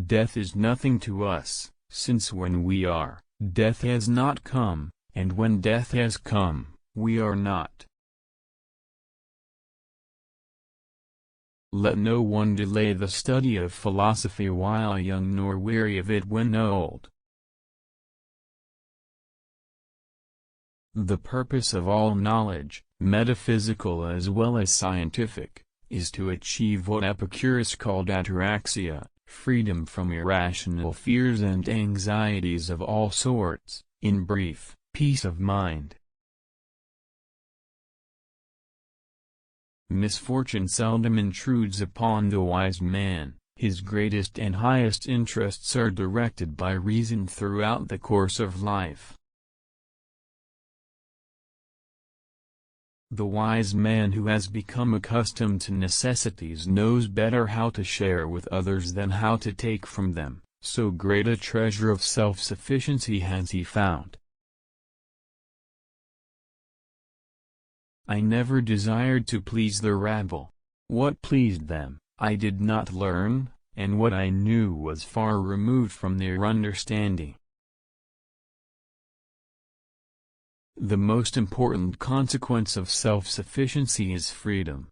death is nothing to us, since when we are, death has not come, and when death has come, we are not. Let no one delay the study of philosophy while young, nor weary of it when old. The purpose of all knowledge, metaphysical as well as scientific, is to achieve what Epicurus called ataraxia, freedom from irrational fears and anxieties of all sorts, in brief, peace of mind. Misfortune seldom intrudes upon the wise man, his greatest and highest interests are directed by reason throughout the course of life. The wise man who has become accustomed to necessities knows better how to share with others than how to take from them, so great a treasure of self-sufficiency has he found. I never desired to please the rabble. What pleased them, I did not learn, and what I knew was far removed from their understanding. The most important consequence of self-sufficiency is freedom.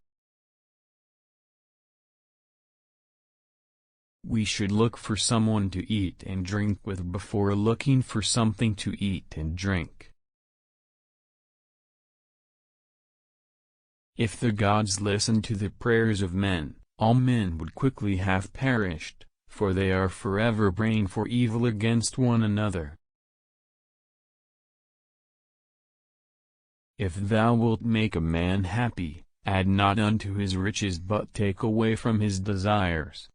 We should look for someone to eat and drink with before looking for something to eat and drink. If the gods listened to the prayers of men, all men would quickly have perished, for they are forever praying for evil against one another. If thou wilt make a man happy, add not unto his riches but take away from his desires.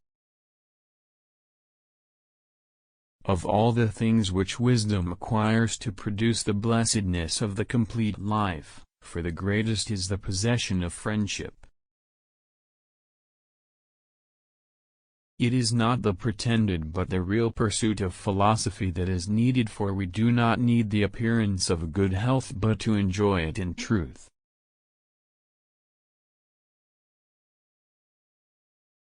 Of all the things which wisdom acquires to produce the blessedness of the complete life, for the greatest is the possession of friendship. It is not the pretended but the real pursuit of philosophy that is needed, for we do not need the appearance of good health but to enjoy it in truth.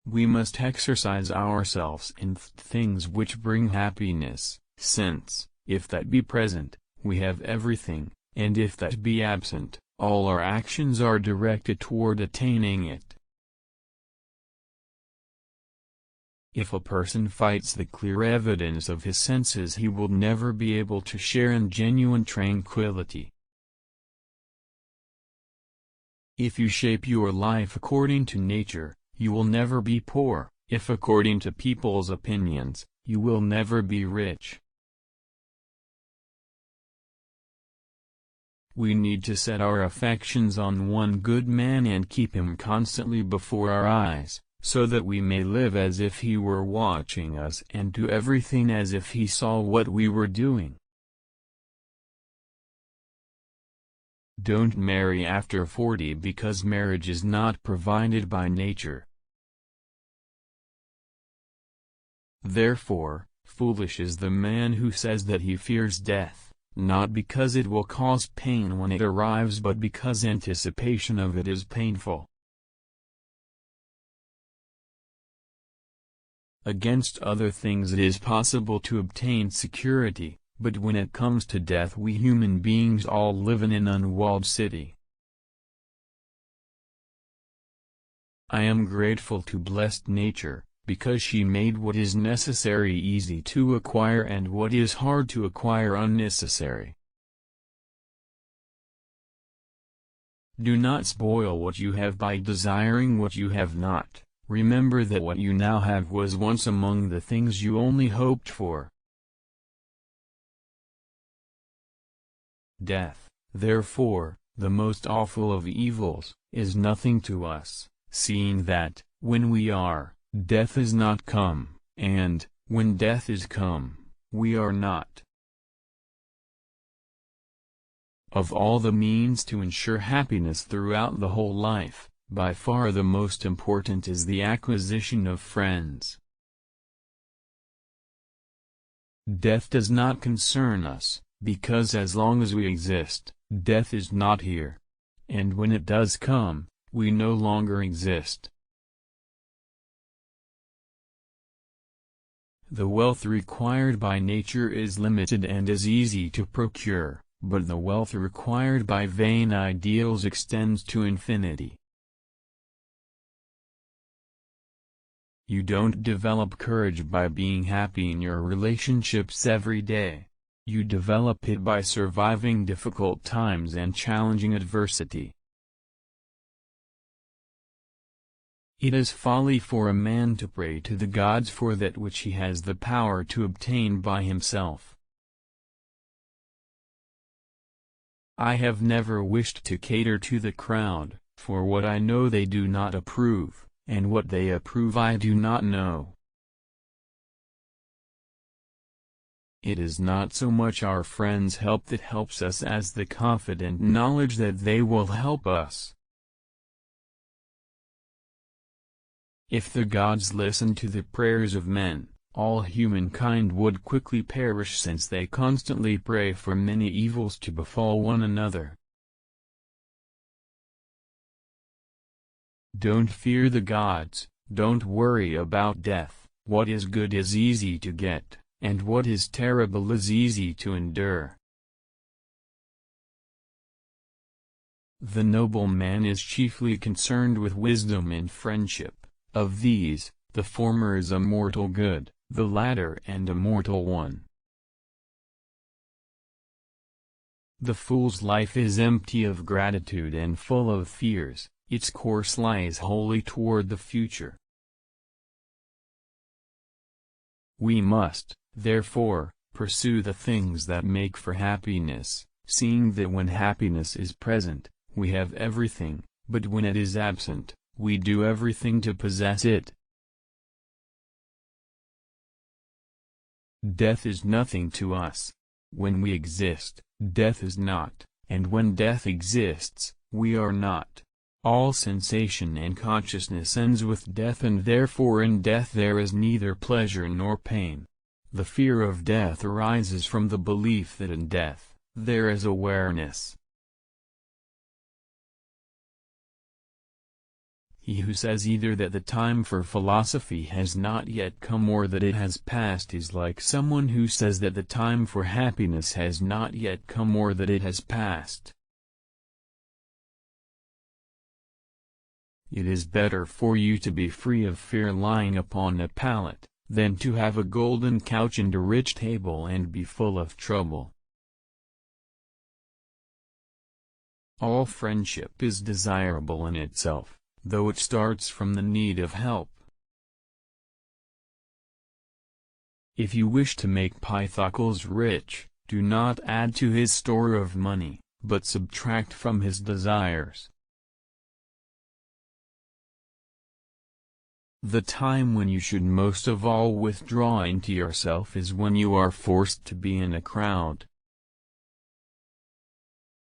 We must exercise ourselves in things which bring happiness, since, if that be present, we have everything, and if that be absent, all our actions are directed toward attaining it. If a person fights the clear evidence of his senses, he will never be able to share in genuine tranquility. If you shape your life according to nature, you will never be poor. If according to people's opinions, you will never be rich. We need to set our affections on one good man and keep him constantly before our eyes, so that we may live as if he were watching us and do everything as if he saw what we were doing. Don't marry after 40 because marriage is not provided by nature. Therefore, foolish is the man who says that he fears death, not because it will cause pain when it arrives but because anticipation of it is painful. Against other things it is possible to obtain security, but when it comes to death we human beings all live in an unwalled city. I am grateful to blessed nature, because she made what is necessary easy to acquire and what is hard to acquire unnecessary. Do not spoil what you have by desiring what you have not. Remember that what you now have was once among the things you only hoped for. Death, therefore, the most awful of evils, is nothing to us, seeing that, when we are, death is not come, and, when death is come, we are not. Of all the means to ensure happiness throughout the whole life, by far the most important is the acquisition of friends. Death does not concern us, because as long as we exist, death is not here. And when it does come, we no longer exist. The wealth required by nature is limited and is easy to procure, but the wealth required by vain ideals extends to infinity. You don't develop courage by being happy in your relationships every day. You develop it by surviving difficult times and challenging adversity. It is folly for a man to pray to the gods for that which he has the power to obtain by himself. I have never wished to cater to the crowd, for what I know they do not approve, and what they approve I do not know. It is not so much our friends' help that helps us as the confident knowledge that they will help us. If the gods listened to the prayers of men, all humankind would quickly perish, since they constantly pray for many evils to befall one another. Don't fear the gods, don't worry about death. What is good is easy to get, and what is terrible is easy to endure. The noble man is chiefly concerned with wisdom and friendship. Of these, the former is a mortal good, the latter an immortal one. The fool's life is empty of gratitude and full of fears, its course lies wholly toward the future. We must, therefore, pursue the things that make for happiness, seeing that when happiness is present, we have everything, but when it is absent, we do everything to possess it. Death is nothing to us. When we exist, death is not, and when death exists, we are not. All sensation and consciousness ends with death, and therefore in death there is neither pleasure nor pain. The fear of death arises from the belief that in death, there is awareness. He who says either that the time for philosophy has not yet come or that it has passed is like someone who says that the time for happiness has not yet come or that it has passed. It is better for you to be free of fear lying upon a pallet, than to have a golden couch and a rich table and be full of trouble. All friendship is desirable in itself, though it starts from the need of help. If you wish to make Pythocles rich, do not add to his store of money, but subtract from his desires. The time when you should most of all withdraw into yourself is when you are forced to be in a crowd,